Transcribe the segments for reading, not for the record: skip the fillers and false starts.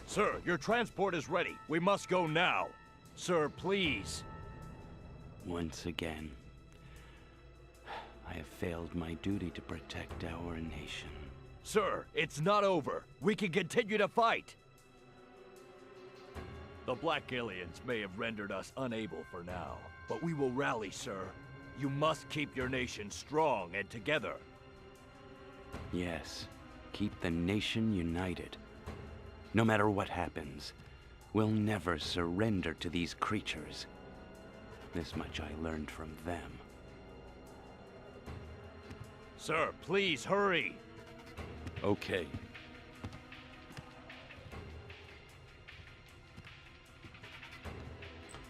Sir, your transport is ready. We must go now. Sir, please. Once again, I have failed my duty to protect our nation. Sir, it's not over. We can continue to fight. The Black Aliens may have rendered us unable for now, but we will rally, sir. You must keep your nation strong and together. Yes, keep the nation united. No matter what happens, we'll never surrender to these creatures. This much I learned from them. Sir, please hurry. Okay.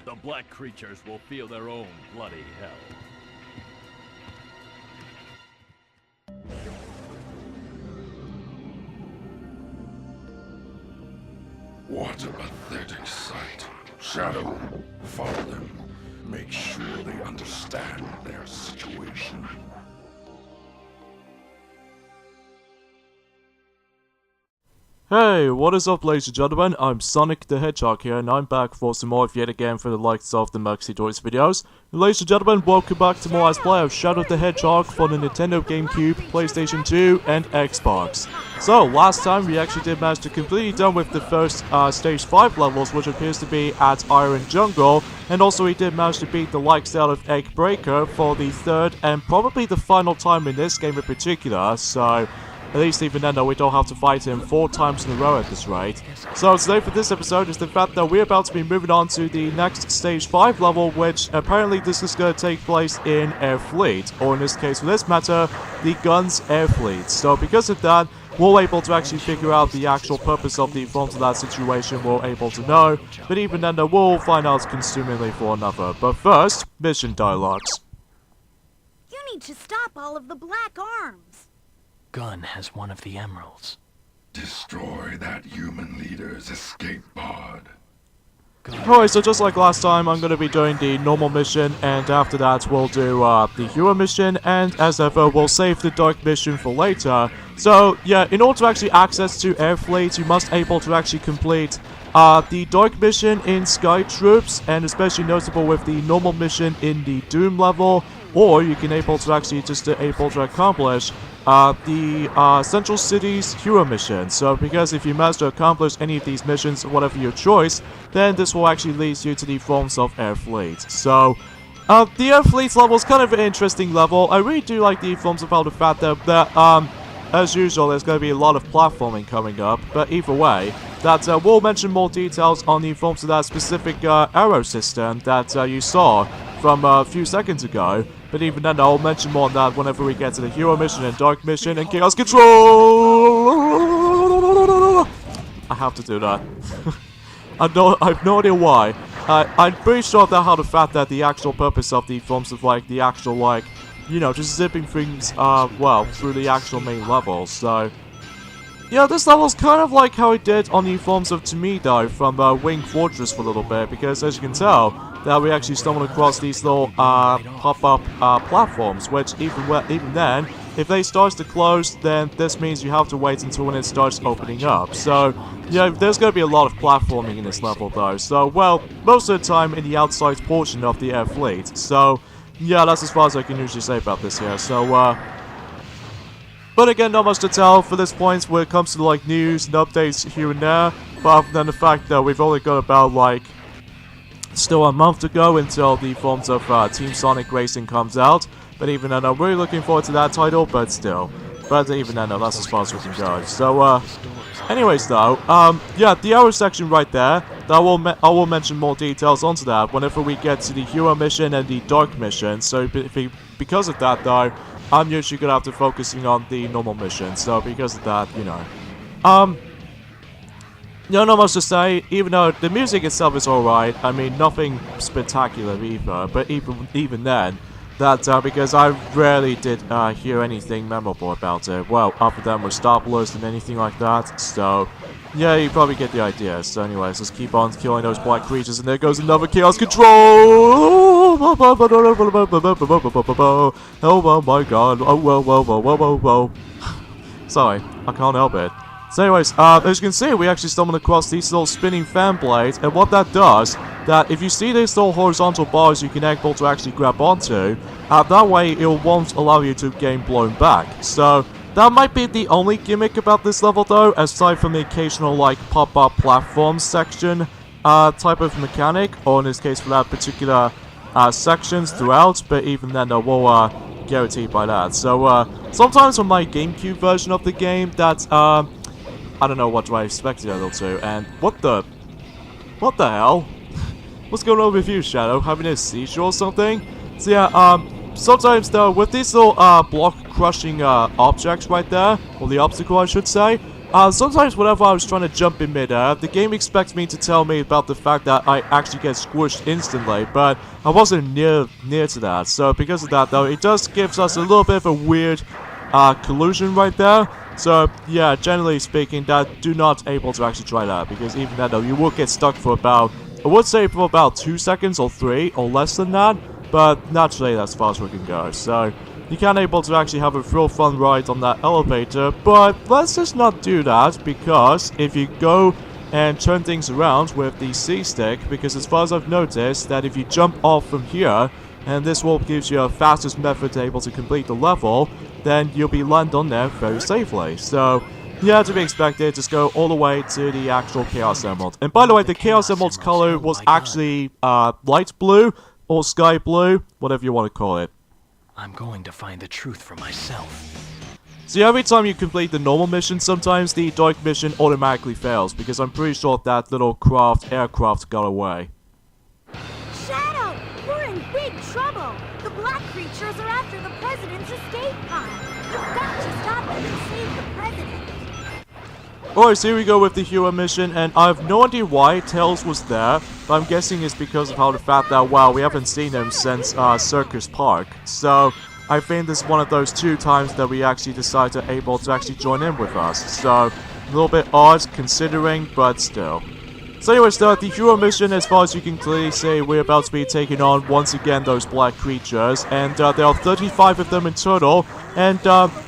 The black creatures will feel their own bloody hell. What a pathetic sight. Shadow, follow them. Make sure they understand their situation. Hey, what is up ladies and gentlemen, I'm Sonic the Hedgehog here, and I'm back for some more yet again for the likes of the Maxi Toys videos. And ladies and gentlemen, welcome back to more Let's Play of Shadow the Hedgehog for the Nintendo GameCube, PlayStation 2, and Xbox. So, last time we actually did manage to completely done with the first Stage 5 levels, which appears to be at Iron Jungle, and also we did manage to beat the likes out of Egg Breaker for the third and probably the final time in this game in particular, so at least even then though we don't have to fight him 4 times in a row at this rate. So today for this episode is the fact that we're about to be moving on to the next Stage 5 level, which apparently this is going to take place in Air Fleet, or in this case for this matter, the Guns Air Fleet. So because of that, we're able to actually figure out the actual purpose of the forms of that situation, we're able to know, but even then though we'll find out consumingly for another. But first, mission dialogues. You need to stop all of the black arms. Gun has one of the emeralds. Destroy that human leader's escape pod. Alright, so just like last time, I'm going to be doing the normal mission, and after that we'll do the hero mission, and as ever, we'll save the dark mission for later. So, yeah, in order to actually access to Air Fleet, you must able to actually complete the dark mission in Sky Troops, and especially notable with the normal mission in the Doom level, or you can able to actually just able to accomplish the Central City's hero mission. So because if you manage to accomplish any of these missions, whatever your choice, then this will actually lead you to the forms of Air Fleet. So the Air Fleet level is kind of an interesting level. I really do like the forms about the fact that as usual, there's going to be a lot of platforming coming up, but either way, that we'll mention more details on the forms of that specific arrow system that you saw from a few seconds ago. But even then, I'll mention more on that whenever we get to the hero mission and dark mission and chaos control. I have to do that. I have no idea why. I'm pretty sure that how the fact that the actual purpose of the forms of like the actual like, you know, just zipping things well through the actual main level. So yeah, this level's kind of like how it did on the forms of Tomedo from Wing Fortress for a little bit, because as you can tell, that we actually stumbled across these little pop-up platforms, which even then, if they start to close, then this means you have to wait until when it starts opening up. So, yeah, there's going to be a lot of platforming in this level though, so, well, most of the time in the outside portion of the Air Fleet. So, yeah, that's as far as I can usually say about this here, so, but again, not much to tell for this point when it comes to like news and updates here and there, but other than the fact that we've only got about like still a month to go until the forms of Team Sonic Racing comes out. But even then, I'm really looking forward to that title, but still. But even then, that's as far as we can go. So, anyways though, yeah, the arrow section right there, I will mention more details onto that whenever we get to the hero mission and the dark mission. So, because of that though, I'm usually gonna have to focusing on the normal mission. So, because of that, you know. No, not much to say, even though the music itself is alright. I mean, nothing spectacular either, but even then, that, because I rarely did hear anything memorable about it. Well, other than with Star Blast and anything like that, so, Yeah, you probably get the idea. So anyways, let's keep on killing those black creatures, and there goes another Chaos Control! Oh my god. Oh, whoa. Sorry, I can't help it. So anyways, as you can see, we actually stumbled across these little spinning fan blades, and what that does, that if you see these little horizontal bars you can able to actually grab onto, that way it won't allow you to get blown back. So that might be the only gimmick about this level though, aside from the occasional like pop-up platform section type of mechanic, or in this case for that particular sections throughout, but even then we'll guaranteed by that. So sometimes on my GameCube version of the game, that I don't know what do I expect it to, and what the hell? What's going on with you, Shadow? Having a seizure or something? So yeah, sometimes though, with these little block-crushing objects right there, or the obstacle I should say, sometimes whenever I was trying to jump in midair, the game expects me to tell me about the fact that I actually get squished instantly, but I wasn't near to that. So because of that though, it does gives us a little bit of a weird collusion right there. So yeah, generally speaking, that do not able to actually try that, because even then though, you will get stuck for about, I would say for about 2 seconds or 3 or less than that, but naturally that's as far as we can go. So you can able to actually have a real fun ride on that elevator, but let's just not do that, because if you go and turn things around with the C-stick, because as far as I've noticed, that if you jump off from here, and this will give you a fastest method to able to complete the level, then you'll be land on there very safely. So yeah, to be expected, just go all the way to the actual Chaos Emerald. And by the way, the Chaos Emerald's color was actually light blue, or sky blue, whatever you want to call it. I'm going to find the truth for myself. See, every time you complete the normal mission, sometimes the dark mission automatically fails, because I'm pretty sure that little aircraft got away. Shadow, we're in big trouble. The black creatures are after the president's escape pod. You've got to stop them and save the president. Alright, so here we go with the hero mission, and I have no idea why Tails was there, but I'm guessing it's because of how the fact that, wow, we haven't seen him since Circus Park. So I think this is one of those 2 times that we actually decided to able to actually join in with us. So a little bit odd considering, but still. So anyways, the hero mission, as far as you can clearly see, we're about to be taking on once again those black creatures, and there are 35 of them in total. And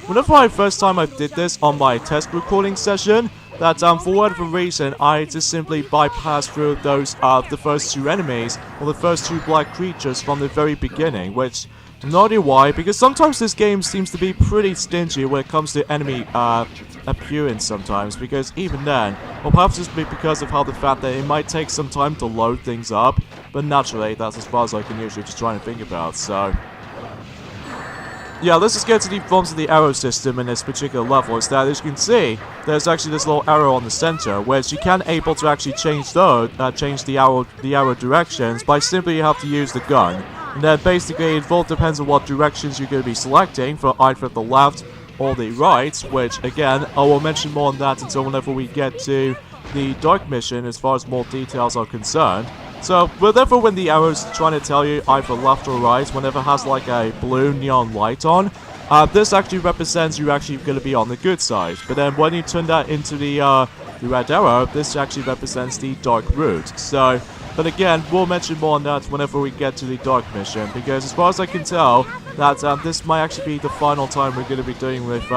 whenever first time I did this on my test recording session, that for whatever reason I just simply bypassed through those the first 2 enemies, or the first 2 black creatures from the very beginning, which I'm not sure why, because sometimes this game seems to be pretty stingy when it comes to enemy appearance sometimes, because even then, or perhaps it's because of how the fact that it might take some time to load things up, but naturally that's as far as I can usually just try and think about. So yeah, let's just get to the forms of the arrow system in this particular level. Is that, as you can see, there's actually this little arrow on the center, whereas you can able to actually change the arrow directions by simply you have to use the gun. And then basically it all depends on what directions you're going to be selecting for either the left or the right, which again, I will mention more on that until whenever we get to the dark mission as far as more details are concerned. So whenever when the arrow's trying to tell you either left or right, whenever it has like a blue neon light on, this actually represents you're actually going to be on the good side. But then when you turn that into the red arrow, this actually represents the dark route. So, but again, we'll mention more on that whenever we get to the dark mission, because as far as I can tell, that this might actually be the final time we're going to be doing with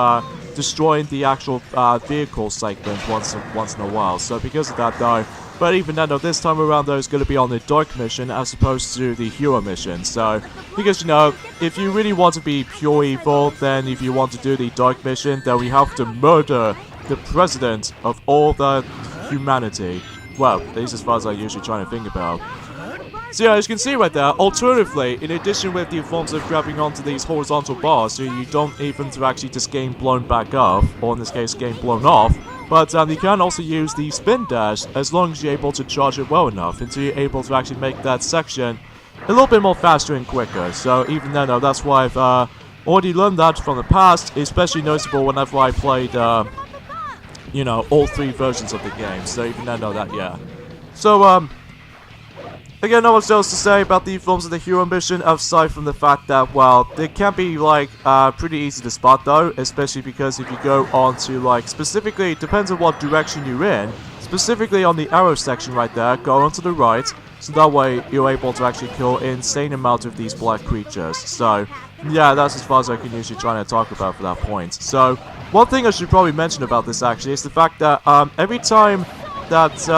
destroying the actual vehicle segment once in a while. So because of that though, but even then though, this time around though, it's going to be on the dark mission as opposed to the hero mission. So, because you know, if you really want to be pure evil, then if you want to do the dark mission, then we have to murder the president of all the humanity. Well, at least as far as I usually try to think about. So yeah, as you can see right there, alternatively, in addition with the forms of grabbing onto these horizontal bars, so you don't even to actually just get blown back up, or in this case, get blown off, but you can also use the spin dash as long as you're able to charge it well enough, until you're able to actually make that section a little bit more faster and quicker. So even then, though, that's why I've already learned that from the past, especially noticeable whenever I played, you know, all 3 versions of the game. So even then, know that, yeah. So, Again, not much else to say about the forms of the hero mission, aside from the fact that, well, they can be, like, pretty easy to spot, though, especially because if you go on to, like, specifically, it depends on what direction you're in, specifically on the arrow section right there, go on to the right, so that way you're able to actually kill an insane amount of these black creatures. So, yeah, that's as far as I can usually try to talk about for that point. So, one thing I should probably mention about this, actually, is the fact that, every time that,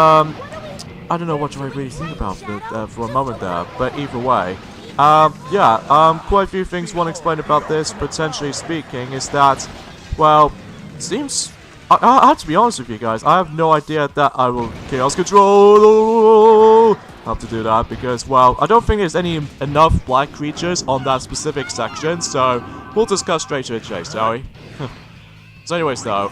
I don't know what I really think about it for a moment there, but either way, quite a few things want to explain about this, potentially speaking, is that, well, it seems, I have to be honest with you guys, I have no idea that I will Chaos Control, have to do that, because, well, I don't think there's enough black creatures on that specific section, so we'll just cut straight to the chase, shall we? So anyways, though,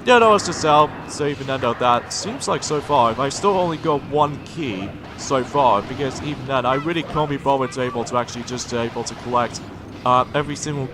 yeah, no, it's just out, so even then, though, that seems like so far, I still only got one key so far, because even then, I really can't be bothered to able to actually just able to collect every single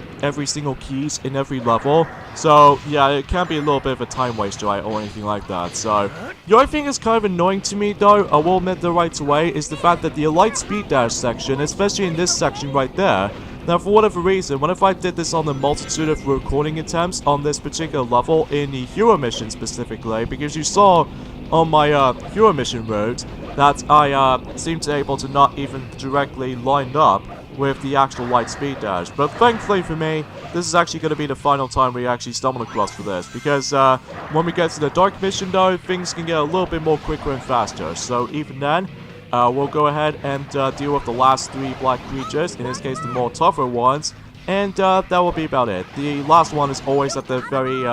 keys in every level. So, yeah, it can be a little bit of a time waster, right, or anything like that. So, the only thing that's kind of annoying to me, though, I will admit the right away, is the fact that the Elite Speed Dash section, especially in this section right there, now, for whatever reason, what if I did this on the multitude of recording attempts on this particular level in the hero mission specifically, because you saw on my hero mission route that I seemed to able to not even directly line up with the actual light speed dash. But thankfully for me, this is actually going to be the final time we actually stumble across for this, because when we get to the dark mission though, things can get a little bit more quicker and faster. So even then, we'll go ahead and deal with the last 3 black creatures, in this case the more tougher ones, and that will be about it. The last one is always at the very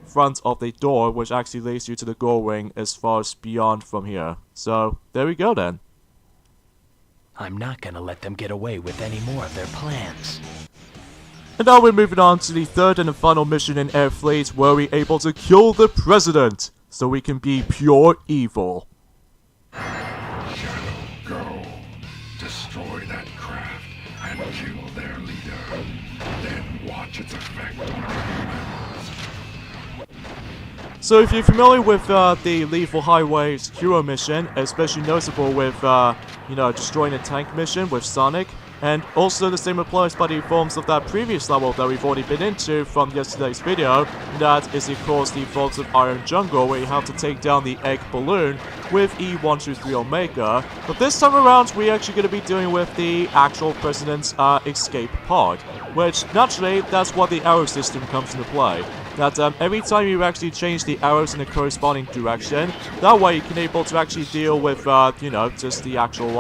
front of the door, which actually leads you to the goal ring as far as beyond from here. So, there we go then. I'm not gonna let them get away with any more of their plans. And now we're moving on to the third and the final mission in Air Fleet, where we're able to kill the President, so we can be pure evil. Go. Destroy that craft and kill their leader. Then watch its effect on humans. So if you're familiar with the Lethal Highways hero mission, especially notable with, destroying a tank mission with Sonic, and also the same applies by the forms of that previous level that we've already been into from yesterday's video, that is of course the forms of Iron Jungle, where you have to take down the egg balloon with E123 Omega. But this time around, we're actually going to be dealing with the actual President's escape pod, which naturally, that's what the arrow system comes into play. That every time you actually change the arrows in a corresponding direction, that way you can able to actually deal with, just the actual,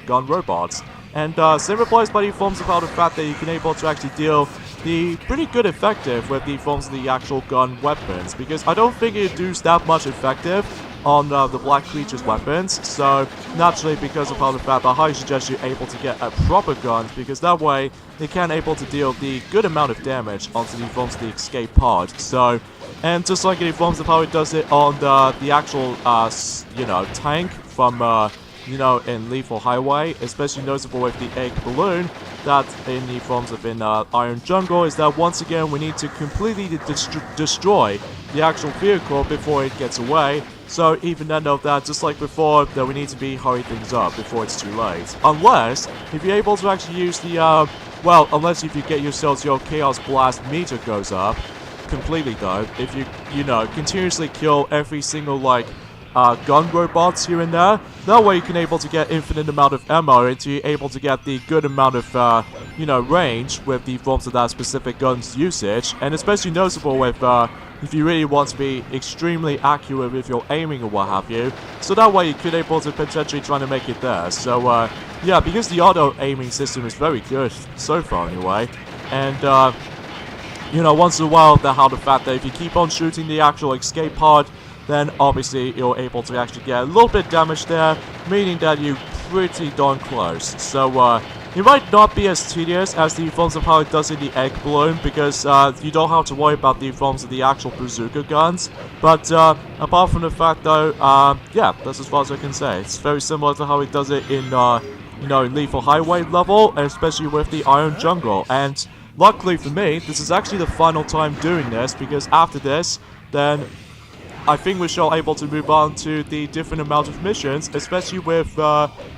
gun robots. And same applies by the forms about the fact that you can able to actually deal the pretty good effective with the forms of the actual gun weapons, because I don't think it does that much effective on the black creature's weapons. So naturally, because of how the fact, I highly suggest you're able to get a proper gun, because that way they can able to deal the good amount of damage onto the forms of the escape pod. So, and just like in the forms of how it does it on the actual tank from in Lethal Highway, especially notable with the egg balloon, that in the forms of in Iron Jungle, is that once again we need to completely destroy the actual vehicle before it gets away. So even then of that, just like before, that we need to hurry things up before it's too late. Unless, if you're able to actually use the, unless if you get yourselves your Chaos Blast meter goes up, completely though, if you, continuously kill every single, gun robots here and there. That way you can able to get infinite amount of ammo, and you're able to get the good amount of, range with the forms of that specific gun's usage. And especially noticeable with, if you really want to be extremely accurate with your aiming or what have you. So that way you could able to potentially try to make it there. So, yeah, because the auto aiming system is very good so far anyway. And, once in a while, how the fact that if you keep on shooting the actual escape pod, then obviously you're able to actually get a little bit damage there, meaning that you're pretty darn close. So, it might not be as tedious as the forms of how it does in the egg balloon, because you don't have to worry about the forms of the actual bazooka guns. But apart from the fact though, yeah, that's as far as I can say. It's very similar to how it does it in, Lethal Highway level, and especially with the Iron Jungle. And luckily for me, this is actually the final time doing this, because after this, then I think we shall able to move on to the different amount of missions, especially with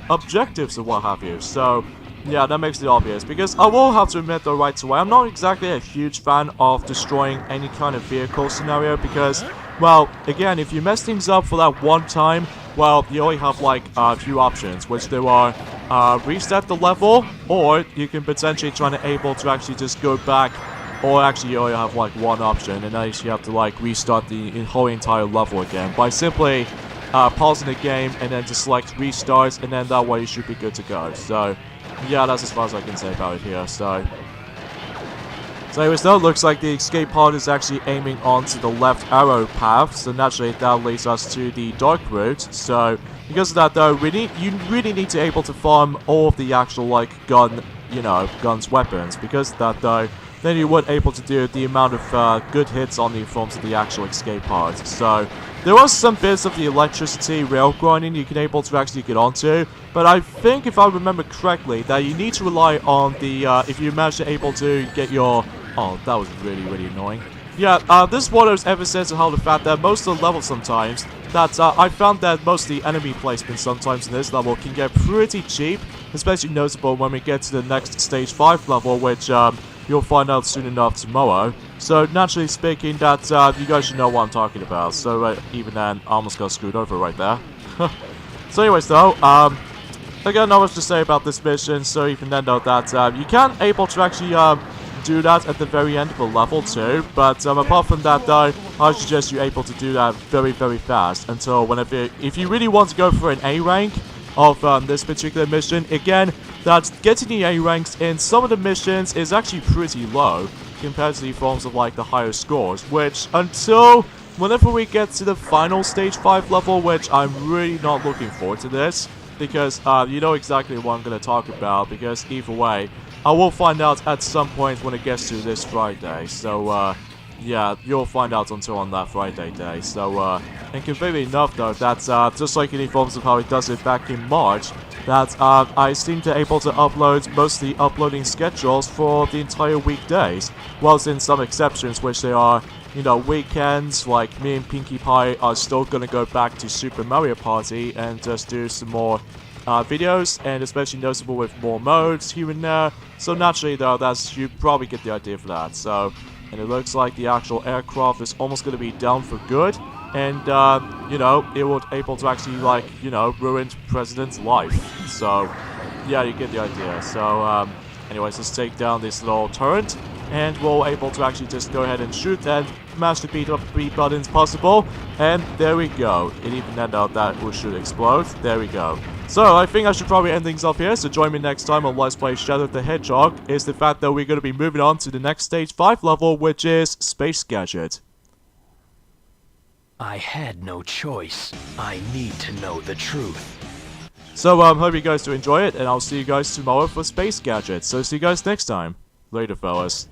objectives and what have you. So, yeah, that makes it obvious. Because I will have to admit though right away, I'm not exactly a huge fan of destroying any kind of vehicle scenario because, well, again, if you mess things up for that one time, well, you only have like a few options, which there are reset the level, or you can potentially try to able to actually just go back, or actually you only have like one option, and then you have to like restart the whole entire level again by simply pausing the game and then just select restart, and then that way you should be good to go. So, yeah, that's as far as I can say about it here. So anyways, though, it looks like the escape pod is actually aiming onto the left arrow path, so naturally that leads us to the dark route. So because of that though, you really need to able to farm all of the actual like guns, weapons. Because of that though, then you would able to do the amount of good hits on the forms of the actual escape pod. So there are some bits of the electricity rail grinding you can able to actually get onto, but I think if I remember correctly that you need to rely on the if you manage to able to get your... Oh, that was really, really annoying. Yeah, this is what I was ever says how the fact that most of the levels sometimes, that I found that most of the enemy placement sometimes in this level can get pretty cheap, especially noticeable when we get to the next stage 5 level, which you'll find out soon enough tomorrow. So naturally speaking, that you guys should know what I'm talking about. So even then, I almost got screwed over right there. So anyways though, again, not much to say about this mission. So even then though, that you can able to actually do that at the very end of a level too, but apart from that though, I suggest you able to do that very, very fast until whenever, if you really want to go for an A rank of this particular mission, again, that getting the A ranks in some of the missions is actually pretty low compared to the forms of like the higher scores, which until whenever we get to the final stage 5 level, which I'm really not looking forward to this, because you know exactly what I'm going to talk about, because either way, I will find out at some point when it gets to this Friday. So, yeah, you'll find out until on that Friday day. So, and conveniently enough though, that's just like in the forms of how it does it back in March, that I seem to able to upload most of the uploading schedules for the entire weekdays, whilst in some exceptions, which they are, you know, weekends, like me and Pinkie Pie are still gonna go back to Super Mario Party and just do some more videos, and especially noticeable with more modes here and there. So naturally though, that's, you probably get the idea for that. So, and it looks like the actual aircraft is almost going to be down for good, and you know, it will able to actually like, you know, ruin President's life. So yeah, you get the idea. So anyways, let's take down this little turret, and we'll able to actually just go ahead and shoot and mash the beat up 3 buttons possible, and there we go. It even ended out that it should explode. There we go. So I think I should probably end things off here, so join me next time on Let's Play Shadow the Hedgehog. Is the fact that we're going to be moving on to the next stage 5 level, which is Space Gadget. I had no choice. I need to know the truth. So hope you guys do enjoy it, and I'll see you guys tomorrow for Space Gadget. So see you guys next time. Later, fellas.